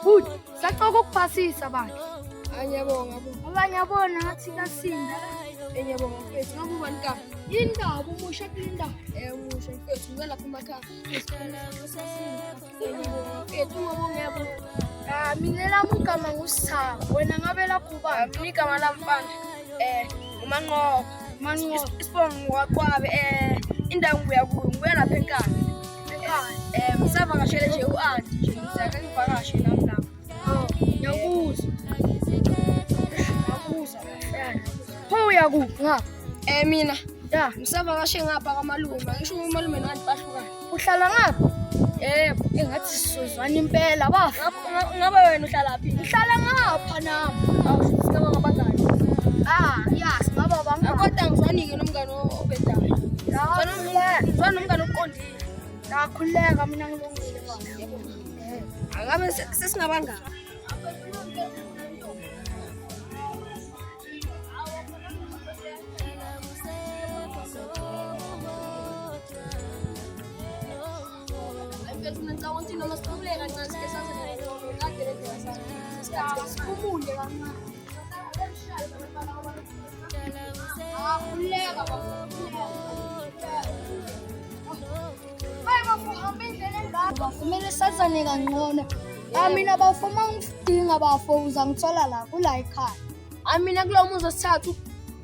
Futhi saqoka ukuphasisa bandla. Ngiyabonga. Abanye abona ngathi kasinda. Ngiyabonga mfethu. Ngabe ubani ka? Indaba umusha kulinda. Umusha mfethu. Ngicela lapha emakhaya. Ngiyabonga mfethu. Ngiyabonga. Mina lami ugama ngusithaba. Wena ngabe lapho ubani? Mina igama lami mfana. Umanqoba. Manqoba. Isibongo wakwabe indawo ngibuya lapha enkani. Ngisavakashele nje u-anti nje ngizake ngivakashe nami lapha. Ngiyakuzwa. Pho uyakuphi ngapha? Mina Ya, ngisavakashe ngapha kamalume. Ngisho umalume no-anti bahlukana. uhlala ngapha? Yebo. Engathi sizozwana impela bafa. Ngabe wena uhlalaphi? Ngihlala ngapha nami. Singaba ngabangani. Ya, singaba bangani. Kodwa ngizwanike nomngane obedayo. Ngizwana nomngane oqondile. Yakhuleka mina ngilungile baba. Angabe sesingabangani. Sikhumule kancane. Yakhuleka baba. Bafumele sazane kangcono. Mina bafuma ngidinga bafo uzangithola la kula ekhaya. Mina kulo muzi osithathu.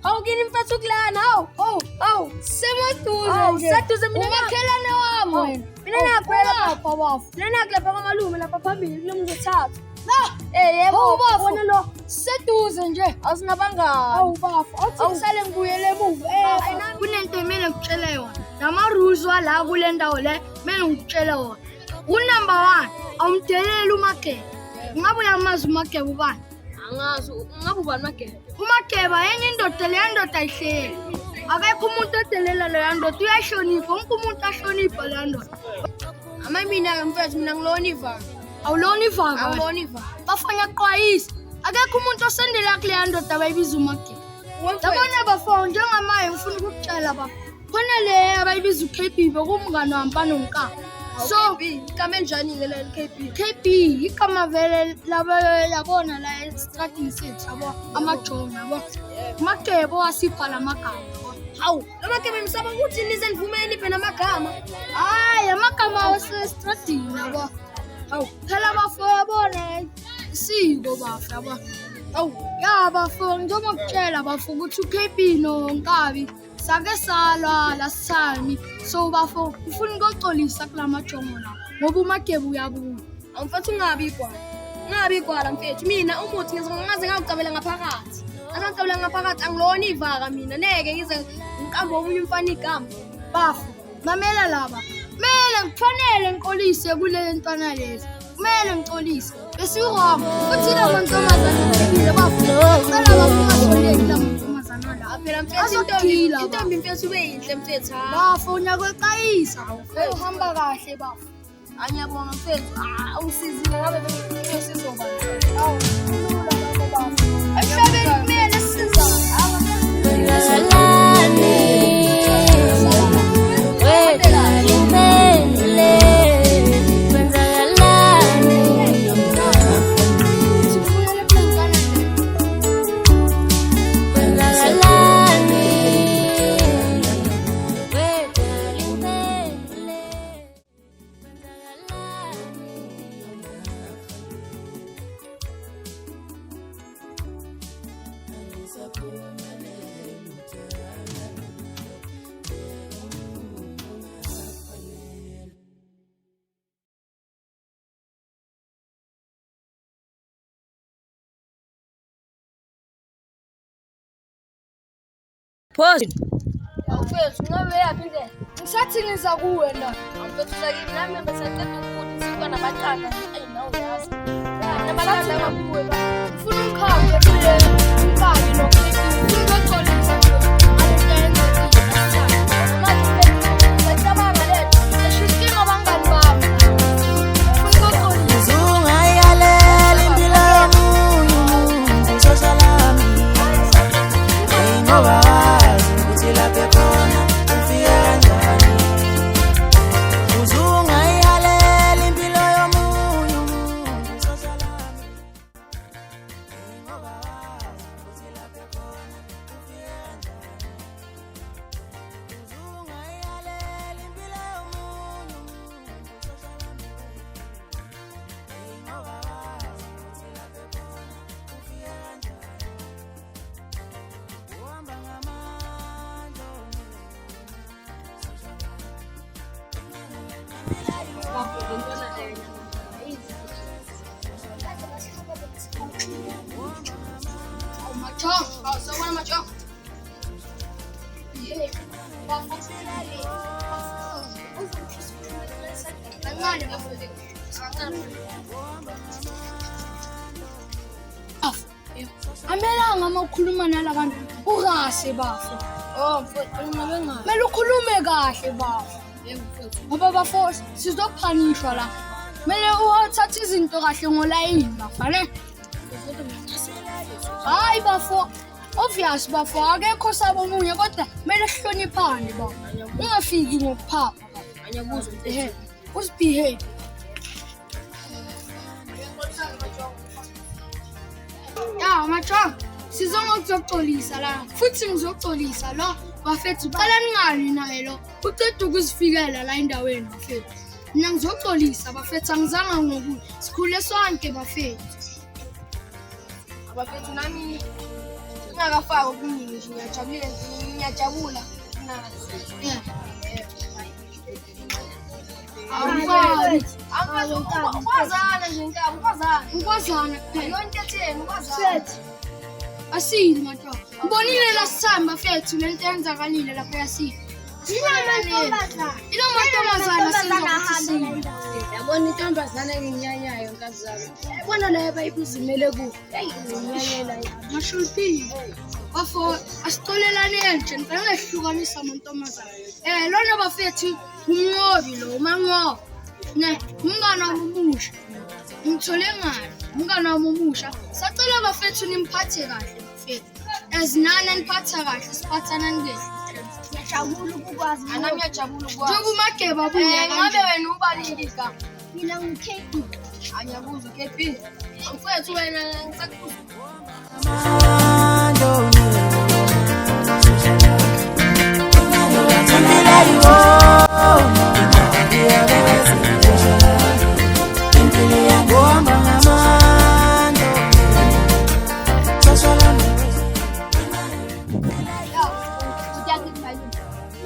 Awukini mfethu kulana hawu. Semaduze nje. Seduze mina umakhelane wami wena. Mina nakhwela lapha bafo. Mina nakulapha kamalume lapha phambili kulo muzi osithathu. La. Yebo bafo. wona lo Seduze nje. Awusingabangani. Bafo. Awuthi ngisale ngibuyele emuva. Kunento emele ngikutshele yona. Namarules wala kule ndawo le mele ngikutshele wona. Unumber 1 awumdeleli uMageba. Ngabe uyamazi uMageba ubani? Angazi ngabe ubani Mageba? uMageba yenye indoda le ndoda ayihleli. Akekho umuntu odelela le ndoda uyashonipha, wonke umuntu ahlonipha le ndoda. Mina mfethu mina ngiloniva. Awulona ivaka. Awulona ivaka. Bafanya qwayisa. Akekho umuntu osendela kule ndoda abayibiza uMageba. Yabona bafo njengamaye ngifuna ukukutshela baba. Khona le abayibiza uKB bekumngane wampana nonka. So igama enjani ke le KB igama vele laba yabona la estradini sethu yabo amajonga yabo. Mageba wasipha lamagama. Hawu, Mageba imsaba ukuthi nize nivumeni phe namagama. Hayi amagama wasestradini yabo. Hawu, phela bafo yabona isiko bafa yabo. Hawu, ya bafo njengoba ngitshela bafo ukuthi uKB noNkabi sake salwa last time. So bafo ufuna ukuxolisa kulamajongo la ngoba uMageba uyabuya. Awumfethu ngabi kwala mfethu. Mina umuthi ngaze ngawucabela ngaphakathi. Angicabela ngaphakathi angilona ivaka mina. Neke ngize ngiqambe omunye umfana igama. Bafo mamela laba. Mele ngikufanele ngiqolise kule ntwana lezi. Kumele ngixolise. Bese uRama uthi la mantombazana ngibile bafo. Cela bakungasoleki la mantombazana la. Phela mfethu intombi mfethu ubeyinhle mfethu. Bafo nyakwexayisa. Uhamba kahle bafo. Ngiyabonga mfethu. Awusizile ngabe bengisizoba. Hawu, lula lapho bafo. Emhlabeni kumele sizane. Phosi. Mfethu ngabe yaphi nje? Ngisathi ngiza kuwe la. Mfethu sakini nami ngisaqeda ukuthi sikwa nabantwana ayinawo yazi. Nabalala babuwe ba. Ufuna ukhambe kule Nkabi noKB. Ufuna ukuxolisa nje. Akuyenze Ngicabanga lethu. eshikinga abangani bami. Ufuna ukuxolisa. Ungayalela impilo yomunye umuntu sosalami. Ngoba wazi ukuthi lapha khona ufika kanjani. Uzungayalela impilo yomunye umuntu sosalami. Machong, sawubona Machong. Amelanga makhuluma nalabantu ukahle bafo. Mfowethu ngabengazi. Mele ukhulume kahle bafo. Ngoba bafo sizophanishwa la. Mele uthathe izinto kahle ngolayini bafane. Hayi bafo. Obvious bafo akekho sabo munye kodwa mele sihloniphane bafo. Ungafiki ngokuphapha. Anyabuzo Usibehave. Ya Machong, sizongokuxolisa la. Futhi ngizoxolisa lo bafethu uqala ningani naye lo. Uqeda ukuzifikela la endaweni bafethu. Mina ngizoxolisa bafethu angizanga ngokuthi sikhule sonke bafethu. abafethu nami ngingakafaki okuningi nje ngiyajabula Yeah. ukwazana nje nkaba Ukwazana kuphela. yonke etheni ukwazana Asile Machong. Ubonile last time bafethu lento yenzakalile lapha yasile. Ilo mantombazana sizokuthi yabona intombazana enginyanyayo nkazana yabona leyo bayibuzimele ku nginyanyela Mashulpi. Bafo asixolelane nje ngangehlukanisa amantombazana. Lona bafethu unqobi lo manqobo. Ne, umngana omusha. Ngithole ngani? Umngana omusha. Sacela bafethu nimphathe kahle bafethu. Ezinana niphatha kahle siphathana ngeke. ngiyajabula ukukwazi nami ngiyajabula ukwazi Njengoba mageba buya ngabe wena ubalini igama mina ngiKP. anyabuza uKP mfowethu wena ngisakubuza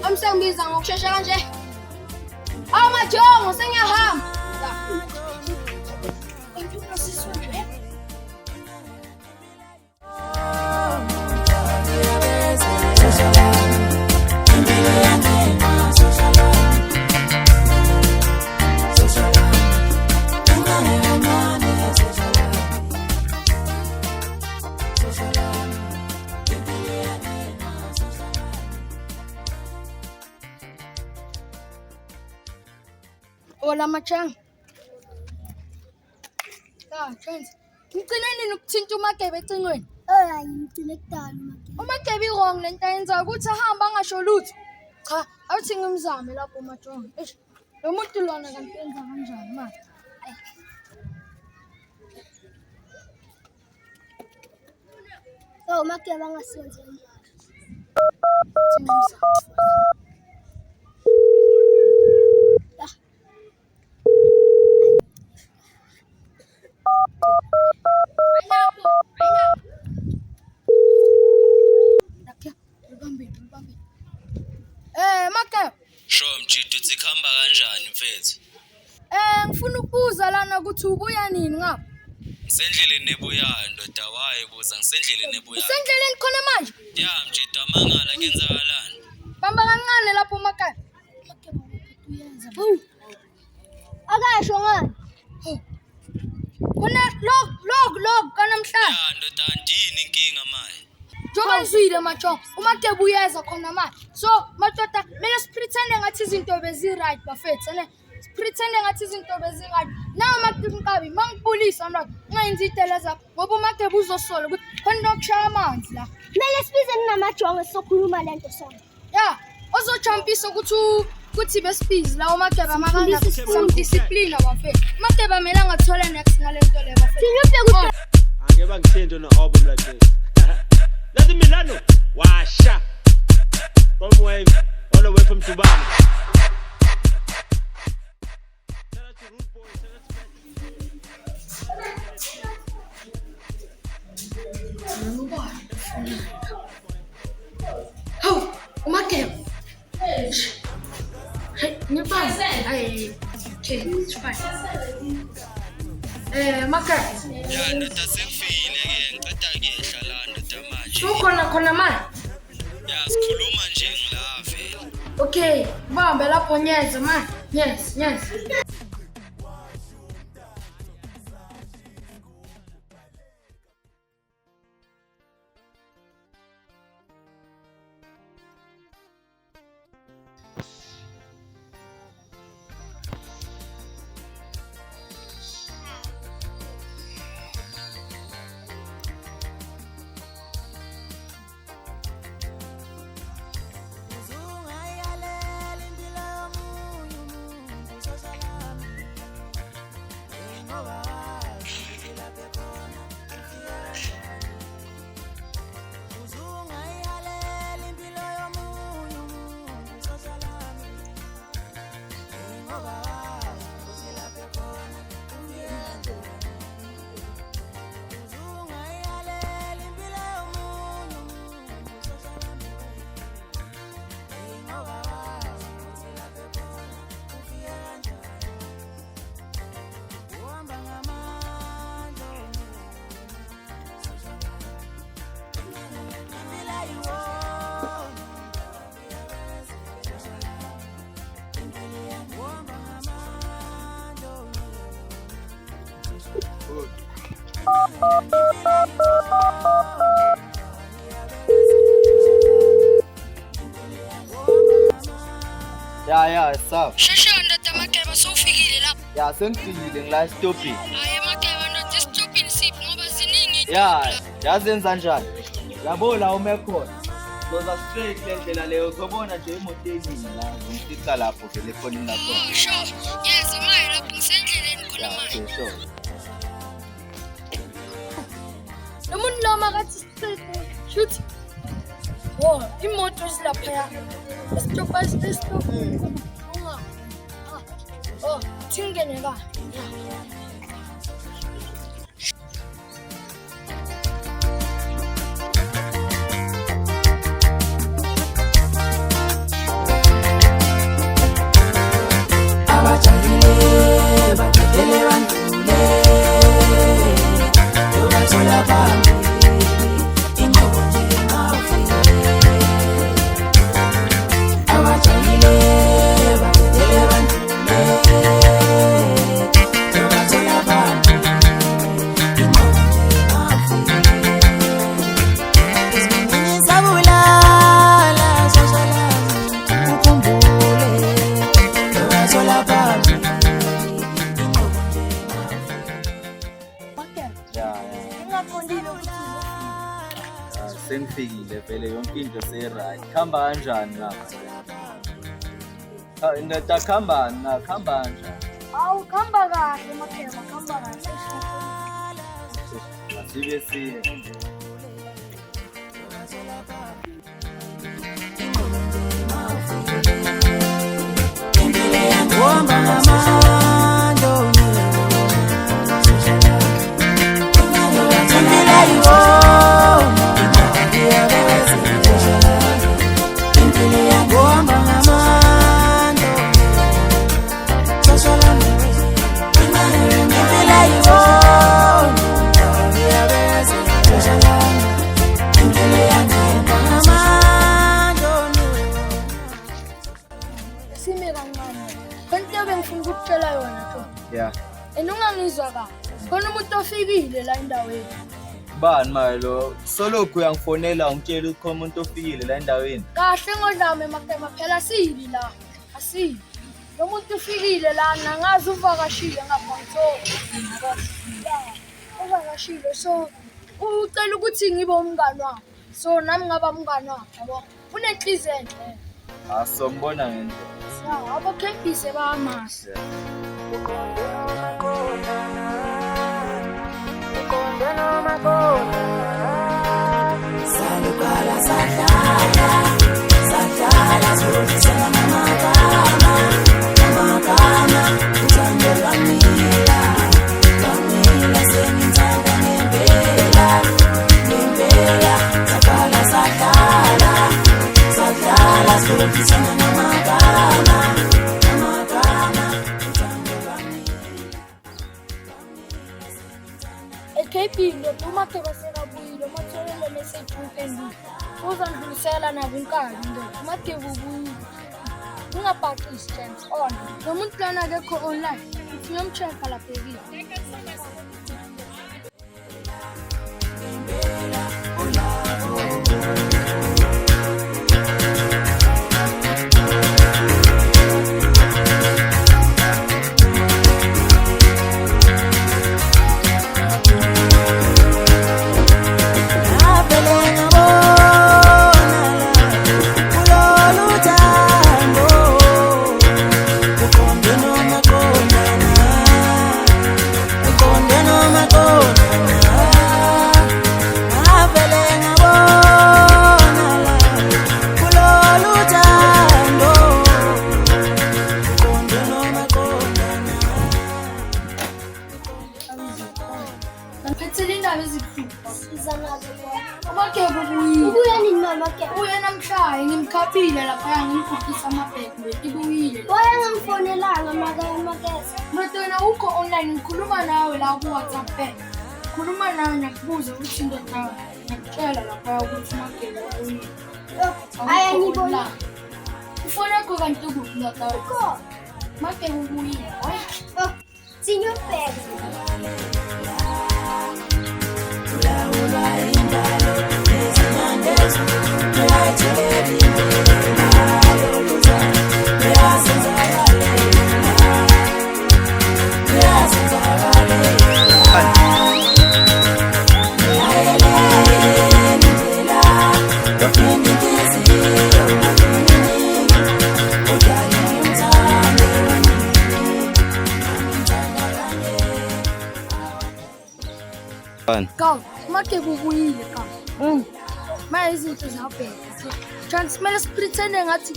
Amsengibiza ngokushesha kanje. Amajongo sengiyahamba. Hola Machang. Trends. Ngicine nokuthinta uMagebe ecingweni. Ngimgcine kudala uMagebe. uMagebe wrong lento ayenza ukuthi ahamba angasho lutho. Cha, awuthi ngimzame lapho Machong. Lo muntu lona kanti yenza kanjani manje? uMagebe angasenzeli. Magebe. Mjidi uthi khamba kanjani mfethu? Ngifuna ukubuza lana ukuthi ubuya nini ngapha? Ngisendleleni nebuyayo ndoda waye buza ngisendleleni nebuyayo. Usendleleni khona manje? Ya mjidi amangala kenzakalani? Bamba kancane lapho Magebe. Akasho ngani? Khona log kanamhlanje. Ya ndoda andini inkinga manje. Njoba ngizwile Machong, uMagebe uyeza khona manje. So, madoda, mele sipretende ngathi izinto bezi-right bafethu, ne? Sipretende ngathi izinto bezi-right. Nawu Magebe Nkabi, mangibulisa manje, ungayenzi idele zakho ngoba uMagebe uzosola ukuthi khona ukushaya amanzi la. Kumele sibize ninamajongo sizokhuluma lento sonke. Ya, ozojumpisa ukuthi besibizi la uMagebe amakanga samdisciplina bafethu. uMagebe amele angathole next ngalento le bafethu. Angeba ngithendo no album like this. Lazi Milano washa from wave all the way from Dubai. Shout out to Root Boy, shout out to Oh, uMagebe. Hey, ngibambe. Hey, okay, it's fine. Magebe. Ya ndoda sekufikile ke ngiceda kuyehla la ndoda manje. nje. Khona manje. Ya sikhuluma nje ngila vele. Okay, bambe lapho nyeza manje. Yes. Ya, sawa. Shasha ndoda Makeba sowufikile lapho. Ya, sengifikile ngila stopini. Hayi Makeba ndoda stopini siphi ngoba ziningi. Ya, yazenza njani? Yabo la ume khona. Ngoba straight le ndlela leyo uzobona nje imoto eningi la ngifika lapho vele khona ngakhona. Sure. Yes, maye lapho ngisendleleni khona manje. Ya, sure. Nomuntu lama kathi straight shoot. Oh, imoto zilapha ya. Stop. Oh, tingene ka. Abajayele bagadele bandule yobathola phambili inqobo nje ngafile. Abajayele bagadele bandule yobathola phambili inqobo nje ngafile. Izimini zabulala zosalami ukhumbule yobathola phambili. Sengifikile vele yonke into sey-right. Khamba kanjani lapha? Ndoda khambani na? Khamba kanjani? Awu khamba kahle Makeba, khamba kahle. Asibe siye. Kuhamba ngamando impilo kuhamba ngamando Sime kancane. Konke bengifuna ukutshela yona to. Ya. Ungangizwa kahle. Khona umuntu ofikile la endaweni. Bani manje lo? Solokhu uyangifonela ungitshela ukuthi khona umuntu ofikile la endaweni. Kahle ngodlame Makeba phela sibi la. Asibi. Lo muntu ufikile la nangazi uvakashile ngaphansi. Uvakashile so ucela ukuthi ngibe umngani wakhe. So nami ngaba umngani wakhe yabo. Unenhliziyo enhle. Asombona ngendlela. Ya, abo campise bayamasa. salukala sadlala sozisana namagama uthando lwamila sengithanda ngempela sadlala sozisana namagama uthando lwamila. KP ndo Makeba sekabuyile mathole le message uphendule uzandlulisela nabo inkani ndoda uMagebu ubuyile ungaphathisi chance on nomuntu lana akekho online uthi uyamcheck-a lapha evile uMagebu ubuyile Ubuya nini mama ke? ubuye namhlanje ngimkhaphile lapha ngimkhokhisa amabheke ibuyile Waya ngamfonelanga makeza. manje wena ukho online ngikhuluma nawe la ku WhatsApp khuluma nawe ngiyakubuza ukuthi indoda yawe ngiyakutshela lapha ukuthi uMagebu ubuyile Aya ngibona. ifoni yakho kanti ukuphi indoda yawe Ko. uMagebu ubuyile Sinyo bag. Kawu, uMagebu ubuyile kawu. Manje izinto ziyabheka. Chance kumele sipretende ngathi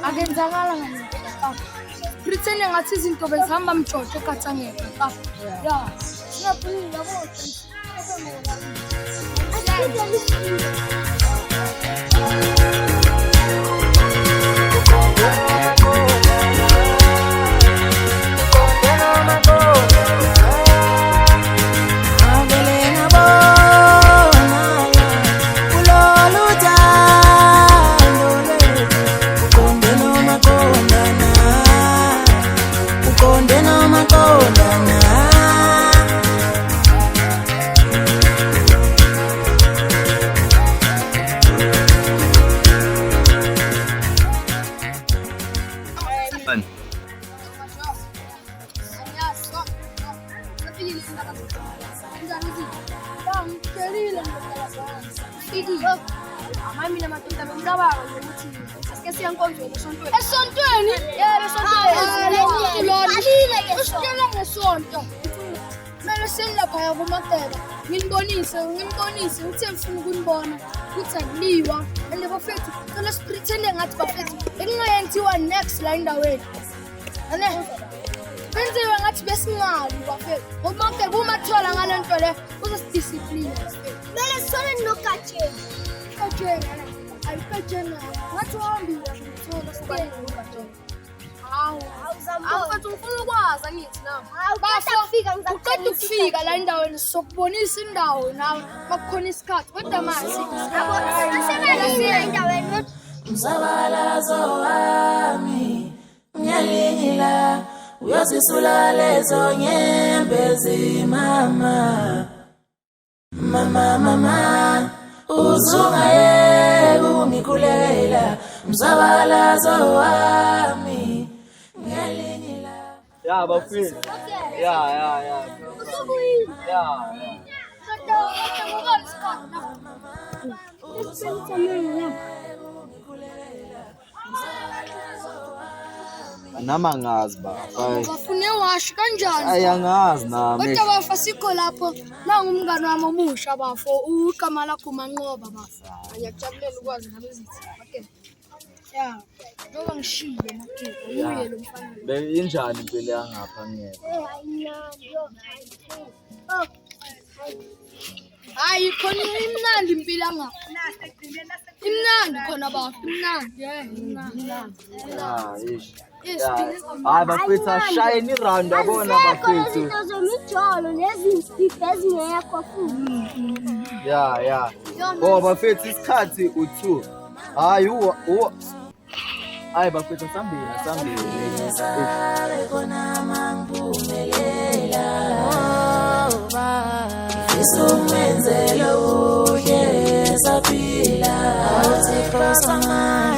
akenzakala ngani. Pretende ngathi izinto bezihamba mjojo eKathangeka kawu. Ya, siyabuyile yabo. Mami namadoda bengicabanga ukuthi sike siyankonzweni esontweni. Esontweni? Yebo esontweni. Usicela ngesonto. Mele senilapha kuMagebu. Nginibonise uthe ngifuna ukunibona ukuthi akuliwa and bafethu cela sipretende ngathi bafethu bekungayenziwa next la endaweni. Ane benziwe ngathi besingabi bafethu. uMagebu umathola ngalento le uzosidiscipline. Mele sole nokathe. Kajena ayikajena ngathi wahambile ngithola sibani ukajena. Hawu Awufethu ngifuna ukwazi angithi nami. uqeda ukufika la endaweni sokubonisa indawo nawe makukhona isikhathi kodwa manje Mzabalazo wami ngiyalingila uyozisula lezo nyembezi mama uzungayeka ungikulela mzabalazo wami ngiyalingila. Ya bafethu. Ya. Nama ngazi bafana. Bafune wash kanjani? Ayangazi nami. Kodwa bafa sikho lapho la ngumngane wami omusha bafo uqama lakho Manqoba bafa. Ngiyakujabulela ukwazi ngabe izithi. Okay. Ya. Ngoba ngishilo Magebu uye lo mfana. Beyinjani impilo yangapha ngeke? Hayi khona imnandi impilo ngapha. Imnandi khona bafa imnandi. Imnandi. Ah, ish. Hayi bafethu ashayeni round yabona bafethu. Izinto zemijolo nezimpipi ezingekho futhi. Ya. Oh bafethu isikhathi u2. Hayi hayi bafethu sambili. Isumenzele uye saphila awuthi khosamani